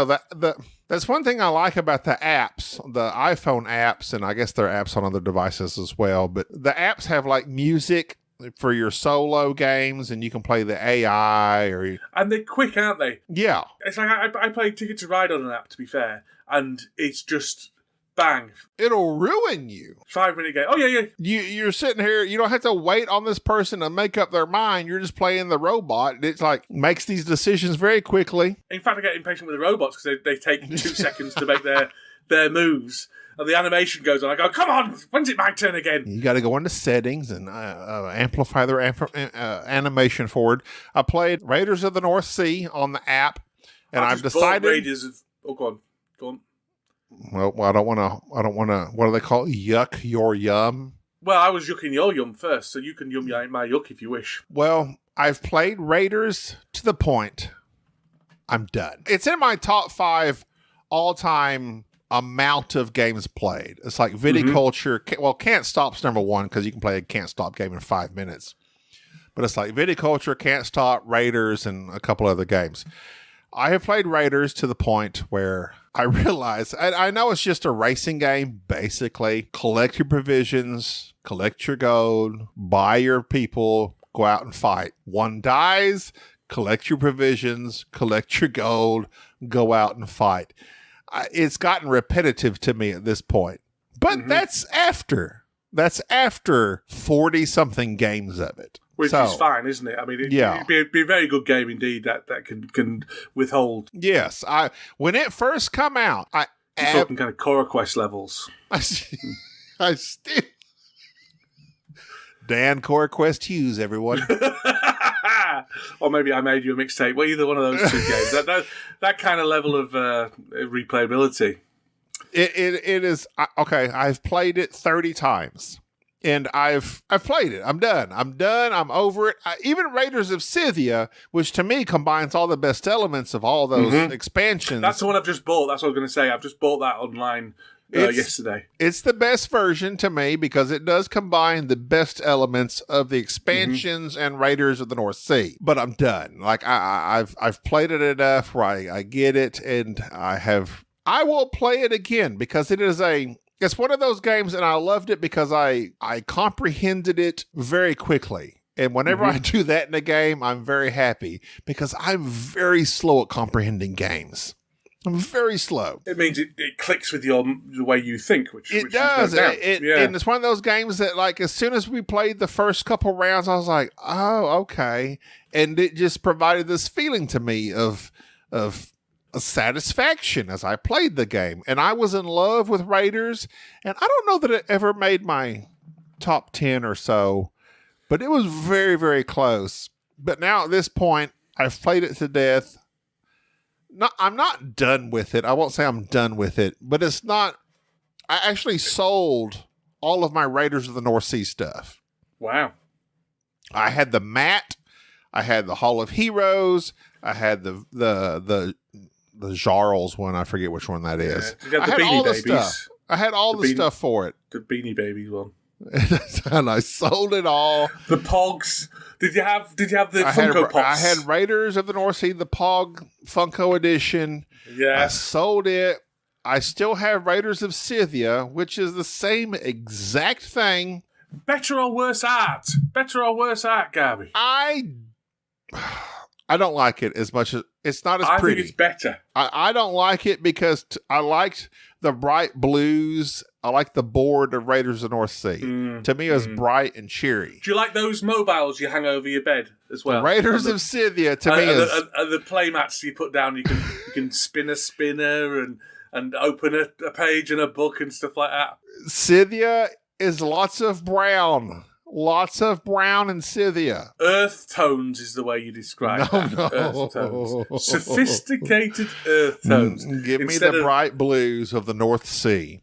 Speaker 2: That's one thing I like about the apps, the iPhone apps, and I guess there are apps on other devices as well. But the apps have like music for your solo games, and you can play the AI
Speaker 3: and they're quick, aren't they?
Speaker 2: Yeah,
Speaker 3: it's like I played Ticket to Ride on an app, to be fair, and it's just bang.
Speaker 2: It'll ruin you.
Speaker 3: 5-minute game. Oh yeah.
Speaker 2: You're sitting here. You don't have to wait on this person to make up their mind. You're just playing the robot. It's like makes these decisions very quickly.
Speaker 3: In fact, I get impatient with the robots because they take 2 seconds to make their moves. And the animation goes on. I go, come on, when's it my turn again?
Speaker 2: You got to go into settings and amplify their animation forward. I played Raiders of the North Sea on the app, and I've decided.
Speaker 3: Go on.
Speaker 2: Well, I don't want to. What do they call it? Yuck your yum?
Speaker 3: Well, I was yucking your yum first, so you can yum my yuck if you wish.
Speaker 2: Well, I've played Raiders to the point I'm done. It's in my top 5 all-time amount of games played. It's like Viticulture. Well, Can't Stop's number one because you can play a Can't Stop game in 5 minutes. But it's like Viticulture, Can't Stop, Raiders, and a couple other games. I have played Raiders to the point where I realize, I know it's just a racing game, basically. Collect your provisions, collect your gold, buy your people, go out and fight. One dies, collect your provisions, collect your gold, go out and fight. It's gotten repetitive to me at this point. But that's after 40-something games of it.
Speaker 3: Which is fine, isn't it? I mean, it'd be a very good game indeed that can withhold.
Speaker 2: Yes. When it first come out,
Speaker 3: talking kind of Cora Quest levels.
Speaker 2: I still... Dan Cora Quest Hughes, everyone.
Speaker 3: Or maybe I made you a mixtape. Well, either one of those two games. That kind of level of replayability.
Speaker 2: It is... Okay, I've played it 30 times. And I've played it. I'm done. I'm over it. Even Raiders of Scythia, which to me combines all the best elements of all those expansions.
Speaker 3: That's the one I've just bought. That's what I was going to say. I've just bought that online yesterday.
Speaker 2: It's the best version to me because it does combine the best elements of the expansions and Raiders of the North Sea. But I'm done. Like I've played it enough where I get it, and I will play it again because it's one of those games, and I loved it because I comprehended it very quickly. And whenever I do that in a game, I'm very happy because I'm very slow at comprehending games. I'm very slow.
Speaker 3: It means it clicks with the way you think, which
Speaker 2: does. And it's one of those games that, like, as soon as we played the first couple rounds, I was like, oh, okay. And it just provided this feeling to me of a satisfaction as I played the game. And I was in love with Raiders, and I don't know that it ever made my top 10 or so, but it was very, very close. But now at this point, I've played it to death. I'm not done with it. I won't say I'm done with it, but it's not... I actually sold all of my Raiders of the North Sea stuff.
Speaker 3: Wow.
Speaker 2: I had the mat, I had the Hall of Heroes, I had the Jarls one. I forget which one that is.
Speaker 3: I had all the
Speaker 2: stuff. I had all the stuff for it.
Speaker 3: The Beanie Babies one.
Speaker 2: And I sold it all.
Speaker 3: The Pogs. Did you have the Funko Pops?
Speaker 2: I had Raiders of the North Sea, the Pog Funko edition.
Speaker 3: Yeah.
Speaker 2: I sold it. I still have Raiders of Scythia, which is the same exact thing.
Speaker 3: Better or worse art? Gaby?
Speaker 2: I don't like it as much as... It's not as pretty.
Speaker 3: I think it's better.
Speaker 2: I don't like it because I liked the bright blues. I like the board of Raiders of the North Sea. To me, it was bright and cheery.
Speaker 3: Do you like those mobiles you hang over your bed as well?
Speaker 2: The Raiders of Scythia, to me, is...
Speaker 3: the play mats you put down, you can spin a spinner and open a page in a book and stuff like that.
Speaker 2: Scythia is lots of brown. Lots of brown in Scythia.
Speaker 3: Earth tones is the way you describe that.
Speaker 2: No.
Speaker 3: Earth tones. Sophisticated earth tones.
Speaker 2: Give me the bright blues of the North Sea.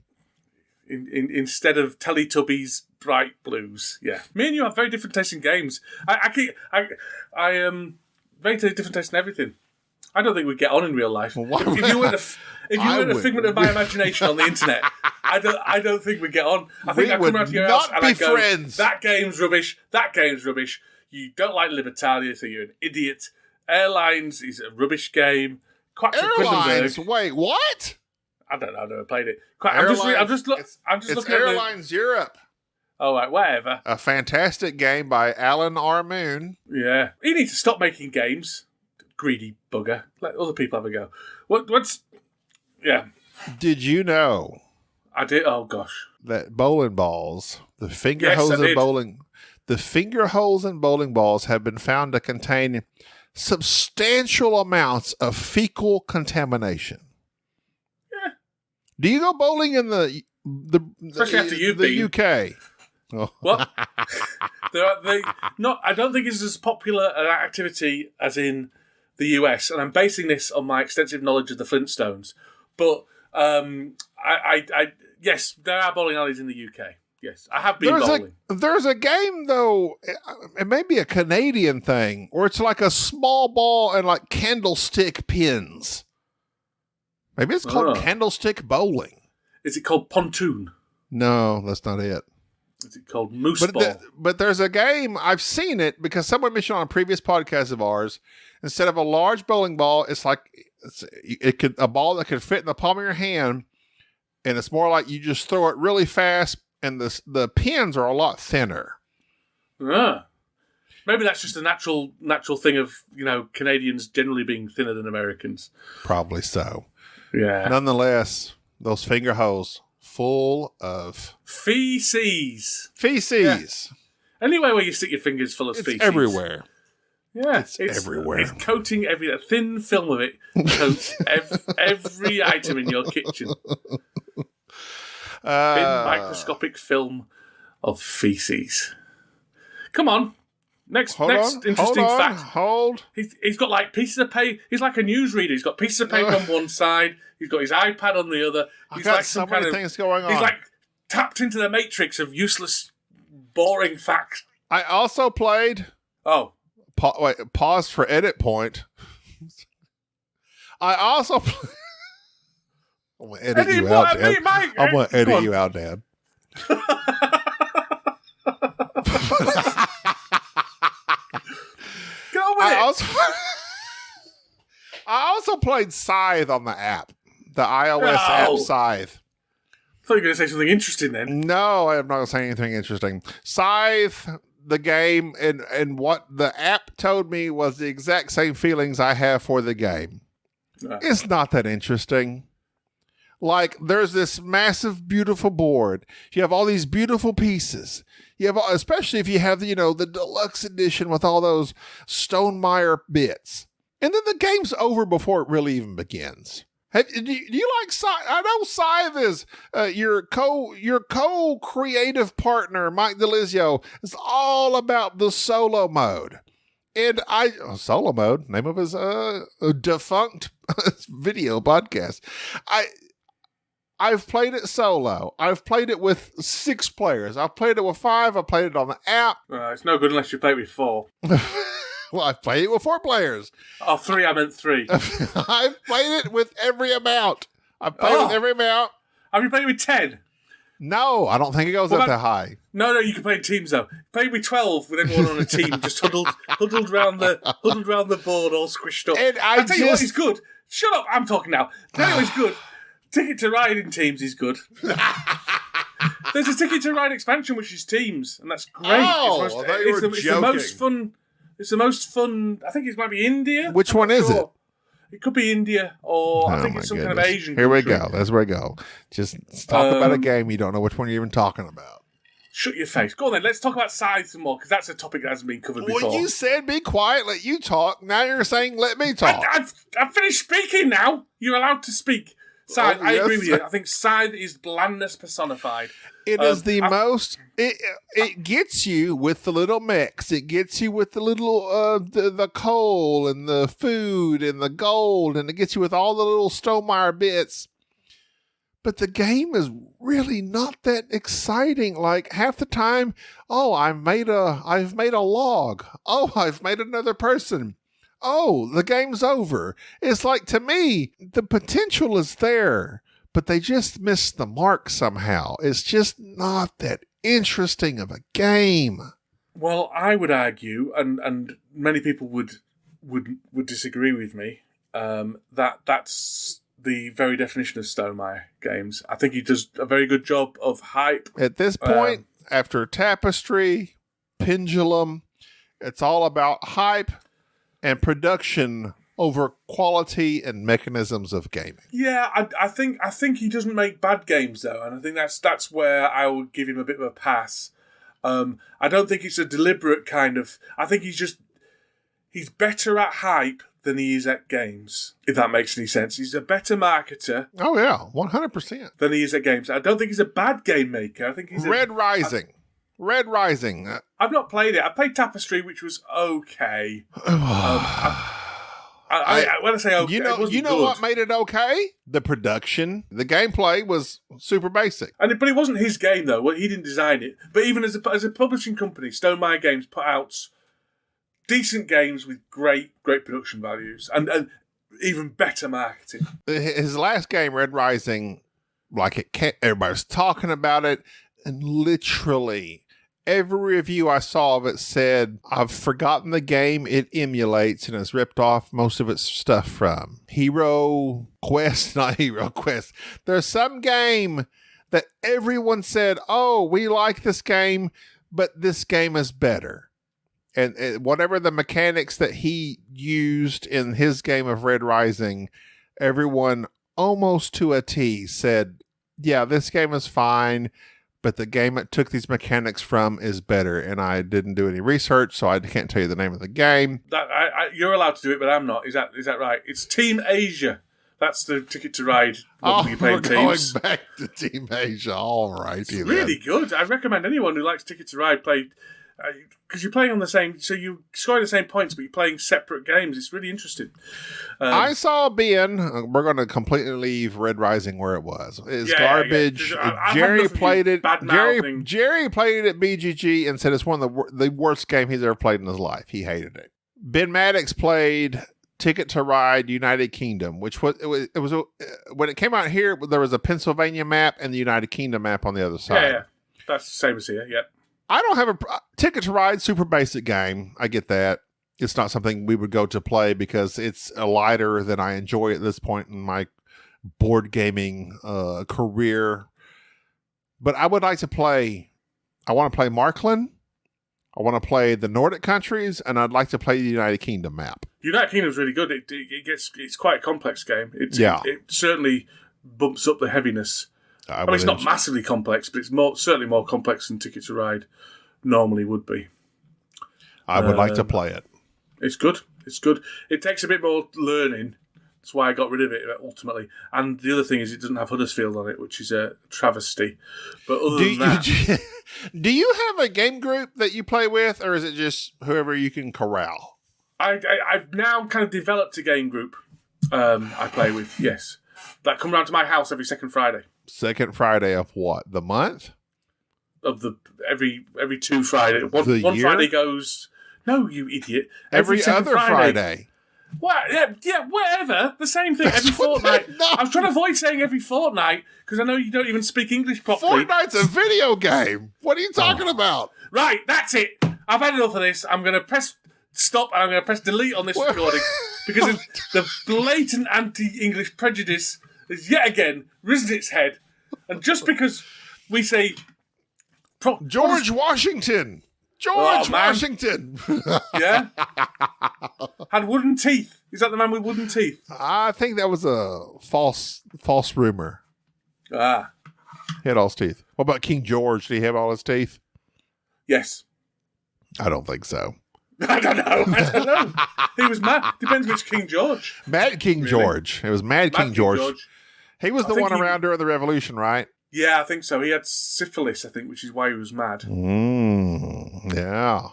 Speaker 3: Instead of Teletubbies bright blues. Yeah. Me and you have very different taste in games. I very different taste in everything. I don't think we'd get on in real life. If you weren't a figment of my imagination on the internet, I don't think we'd get on. I think I'd come around to your house and I'd go,
Speaker 2: friends.
Speaker 3: That game's rubbish. You don't like Libertalia, so you're an idiot. Airlines is a rubbish game.
Speaker 2: Airlines? Wait, what?
Speaker 3: I don't know. I've never played it. I'm just looking at
Speaker 2: Airlines Europe.
Speaker 3: Oh, right, whatever.
Speaker 2: A fantastic game by Alan R. Moon.
Speaker 3: Yeah. You need to stop making games. Greedy bugger. Let other people have a go. What's... Yeah.
Speaker 2: Did you know...
Speaker 3: I did. Oh, gosh.
Speaker 2: That bowling balls, the finger holes in bowling balls have been found to contain substantial amounts of fecal contamination.
Speaker 3: Yeah.
Speaker 2: Do you go bowling in the
Speaker 3: especially after you've
Speaker 2: been UK?
Speaker 3: Oh. Well, I don't think it's as popular an activity as in the US, and I'm basing this on my extensive knowledge of the Flintstones. But yes, there are bowling alleys in the UK. Yes, I have been bowling.
Speaker 2: There's a game, though, it may be a Canadian thing, where it's like a small ball and like candlestick pins. Maybe it's called Candlestick Bowling.
Speaker 3: Is it called Pontoon?
Speaker 2: No, that's not it.
Speaker 3: Is it called Moose Ball?
Speaker 2: But there's a game, I've seen it because someone mentioned on a previous podcast of ours, instead of a large bowling ball, it's like a ball that could fit in the palm of your hand, and it's more like you just throw it really fast, and the pins are a lot thinner.
Speaker 3: Maybe that's just a natural thing of, Canadians generally being thinner than Americans.
Speaker 2: Probably so.
Speaker 3: Yeah.
Speaker 2: Nonetheless, those finger holes full of
Speaker 3: feces.
Speaker 2: Feces.
Speaker 3: Yeah. Anywhere where you stick your fingers full of feces.
Speaker 2: Everywhere.
Speaker 3: Yeah,
Speaker 2: it's everywhere.
Speaker 3: It's coating a thin film of it coats every item in your kitchen. Thin microscopic film of feces. Come on. Next interesting fact. He's got like pieces of paper. He's like a newsreader. He's got pieces of paper on one side. He's got his iPad on the other. He's
Speaker 2: got
Speaker 3: like
Speaker 2: so many things going on.
Speaker 3: He's like tapped into the matrix of useless, boring facts.
Speaker 2: I also played.
Speaker 3: Oh.
Speaker 2: Pause for edit point. I also I'm going to edit you out, Dad. I'm going to edit you out, Dad.
Speaker 3: Go with
Speaker 2: I also played Scythe on the app. The iOS app Scythe.
Speaker 3: I thought you were going to say something interesting then.
Speaker 2: No, I'm not going to say anything interesting. Scythe, the game, and what the app told me was the exact same feelings I have for the game. It's not that interesting. Like, there's this massive, beautiful board. You have all these beautiful pieces. You have, especially if you have, the deluxe edition with all those Stonemaier bits. And then the game's over before it really even begins. Do you like Scythe? I know Scythe is your co-creative partner, Mike DeLizio. It's all about the solo mode. And solo mode, name of his defunct video podcast. I've played it solo. I've played it with 6 players. I've played it with 5. I've played it on the app.
Speaker 3: It's no good unless you play it with 4.
Speaker 2: Well, I've played it with 4 players.
Speaker 3: Oh, 3, I meant 3.
Speaker 2: I've played it with every amount. I've played it with every amount.
Speaker 3: Have you played it with 10?
Speaker 2: No, I don't think it goes up that high.
Speaker 3: No, you can play in teams though. Play with 12 with everyone on a team, just huddled around the board, all squished up.
Speaker 2: And
Speaker 3: I tell you what is good. Shut up, I'm talking now. Tell you what is good. Ticket to Ride in teams is good. There's a Ticket to Ride expansion which is teams, and that's great.
Speaker 2: Oh, it's
Speaker 3: the most fun. It's the most fun. I think it might be India.
Speaker 2: Which one is it?
Speaker 3: It could be India, or I think it's some kind of Asian.
Speaker 2: Here we go. That's where we go. Just talk about a game you don't know which one you're even talking about.
Speaker 3: Shut your face. Go on then. Let's talk about Scythe some more, because that's a topic that hasn't been covered before.
Speaker 2: Well, you said be quiet, let you talk. Now you're saying let me talk.
Speaker 3: I've finished speaking now. You're allowed to speak. Scythe, I agree with you. I think Scythe is blandness personified.
Speaker 2: It is the most. It gets you with the little mix. It gets you with the little the coal and the food and the gold, and it gets you with all the little Stonemaier bits. But the game is really not that exciting. Like half the time, I've made a log. I've made another person. The game's over. It's like, to me, the potential is there, but they just missed the mark somehow. It's just not that interesting of a game.
Speaker 3: Well, I would argue, and many people would disagree with me, that that's the very definition of Stonemaier games. I think he does a very good job of hype.
Speaker 2: At this point, after Tapestry, Pendulum, it's all about hype and production over quality and mechanisms of gaming.
Speaker 3: Yeah, I think he doesn't make bad games though, and I think that's where I would give him a bit of a pass. I don't think it's a deliberate kind of. I think he's better at hype than he is at games. If that makes any sense, he's a better marketer.
Speaker 2: Oh yeah, 100%.
Speaker 3: Than he is at games. I don't think he's a bad game maker. I think he's
Speaker 2: Red Rising. Red Rising.
Speaker 3: I've not played it. I played Tapestry, which was okay. When I say okay,
Speaker 2: you know what made it okay? The production. The gameplay was super basic.
Speaker 3: But it wasn't his game though. Well, he didn't design it. But even as a publishing company, Stonemaier Games put out decent games with great production values. And even better marketing.
Speaker 2: His last game, Red Rising, everybody was talking about it, and literally every review I saw of it said, I've forgotten the game it emulates and has ripped off most of its stuff from. Hero Quest, not Hero Quest. There's some game that everyone said, oh, we like this game, but this game is better. And whatever the mechanics that he used in his game of Red Rising, everyone almost to a T said, yeah, this game is fine, but the game it took these mechanics from is better. And I didn't do any research, so I can't tell you the name of the game.
Speaker 3: You're allowed to do it, but I'm not. Is that right? It's Team Asia. That's the Ticket to Ride.
Speaker 2: We're going back to Team Asia. All right.
Speaker 3: It's really good. I recommend anyone who likes Ticket to Ride play, because you're playing on the same, so you score the same points, but you're playing separate games. It's really interesting.
Speaker 2: I saw Ben. We're going to completely leave Red Rising where it was. It's garbage. Jerry played it. Jerry played it at BGG and said it's one of the worst game he's ever played in his life. He hated it. Ben Maddox played Ticket to Ride United Kingdom, which was when it came out here, there was a Pennsylvania map and the United Kingdom map on the other side.
Speaker 3: Yeah. That's the same as here. Yeah.
Speaker 2: I don't have a Ticket to Ride, super basic game. I get that. It's not something we would go to play because it's a lighter than I enjoy at this point in my board gaming career. But I would like to play. I want to play Markland. I want to play the Nordic countries, and I'd like to play the United Kingdom map. United
Speaker 3: Kingdom's really good. It's quite a complex game. It certainly bumps up the heaviness. I mean, it's not massively complex, but it's certainly more complex than Ticket to Ride normally would be.
Speaker 2: I would like to play it.
Speaker 3: It's good. It's good. It takes a bit more learning. That's why I got rid of it ultimately. And the other thing is it doesn't have Huddersfield on it, which is a travesty. But other than that...
Speaker 2: Do you have a game group that you play with, or is it just whoever you can corral?
Speaker 3: I've now kind of developed a game group I play with, yes. That come round to my house every second Friday.
Speaker 2: Second Friday of what? The month?
Speaker 3: Of the every 2 Friday. One Friday goes... No, you idiot.
Speaker 2: Every other Friday.
Speaker 3: What? Yeah, whatever. The same thing every fortnight. No. I was trying to avoid saying every fortnight because I know you don't even speak English properly.
Speaker 2: Fortnite's a video game. What are you talking about?
Speaker 3: Right, that's it. I've had enough of this. I'm going to press stop and I'm going to press delete on this recording because the blatant anti-English prejudice has yet again risen its head. And just because we say...
Speaker 2: George Washington! Washington!
Speaker 3: Yeah? Had wooden teeth. Is that the man with wooden teeth?
Speaker 2: I think that was a false rumor.
Speaker 3: Ah.
Speaker 2: He had all his teeth. What about King George? Did he have all his teeth?
Speaker 3: Yes.
Speaker 2: I don't think so.
Speaker 3: I don't know. He was mad. Depends which King George.
Speaker 2: Mad King really? George. It was Mad King George. He was the one around during the Revolution, right?
Speaker 3: Yeah, I think so. He had syphilis, I think, which is why he was mad.
Speaker 2: Yeah.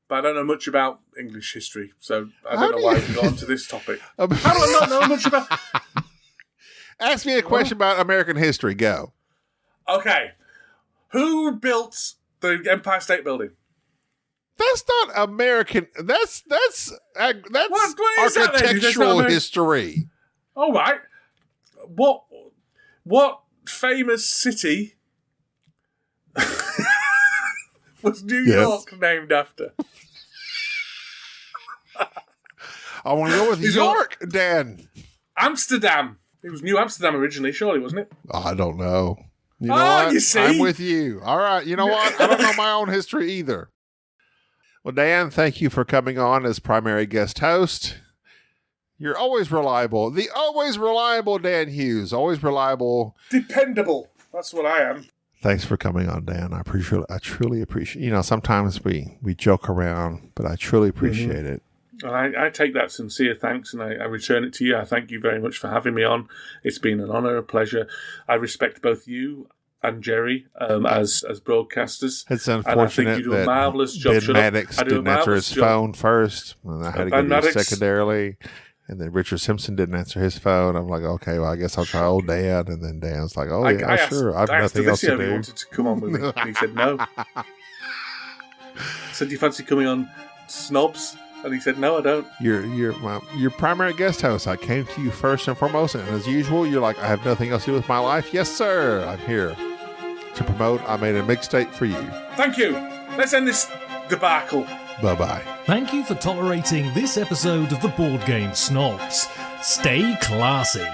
Speaker 3: But I don't know much about English history, so I don't know why we got onto this topic. How do I not know much about...
Speaker 2: Ask me a question about American history. Go.
Speaker 3: Okay. Who built the Empire State Building?
Speaker 2: That's not American. That's
Speaker 3: what
Speaker 2: architectural history.
Speaker 3: All right. What famous city was New York named after?
Speaker 2: I want to go with New York, Dan.
Speaker 3: Amsterdam. It was New Amsterdam originally, surely, wasn't it?
Speaker 2: I don't know. You know what?
Speaker 3: You see?
Speaker 2: I'm with you. All right. You know what? I don't know my own history either. Well, Dan, thank you for coming on as primary guest host. You're always reliable. The always reliable Dan Hughes. Always reliable.
Speaker 3: Dependable. That's what I am.
Speaker 2: Thanks for coming on, Dan. I truly appreciate. You know, sometimes we joke around, but I truly appreciate it.
Speaker 3: I take that sincere thanks and I return it to you. I thank you very much for having me on. It's been an honour, a pleasure. I respect both you and Jerry as broadcasters.
Speaker 2: It's unfortunate
Speaker 3: and I think you do a marvellous job.
Speaker 2: Ben Maddox didn't answer his phone first, and I had to give you secondarily. And then Richard Simpson didn't answer his phone. I'm like, okay, well, I guess I'll try old Dan. And then Dan's like, oh, sure. I have nothing else to do.
Speaker 3: He wanted to come on with me. And he said no. Said, do you fancy coming on Snobs? And he said, no, I don't.
Speaker 2: Your primary guest host. I came to you first and foremost, and as usual, you're like, I have nothing else to do with my life. Yes, sir. I'm here to promote. I made a mixtape for you.
Speaker 3: Thank you. Let's end this debacle.
Speaker 2: Bye-bye.
Speaker 1: Thank you for tolerating this episode of the Board Game Snobs. Stay classy.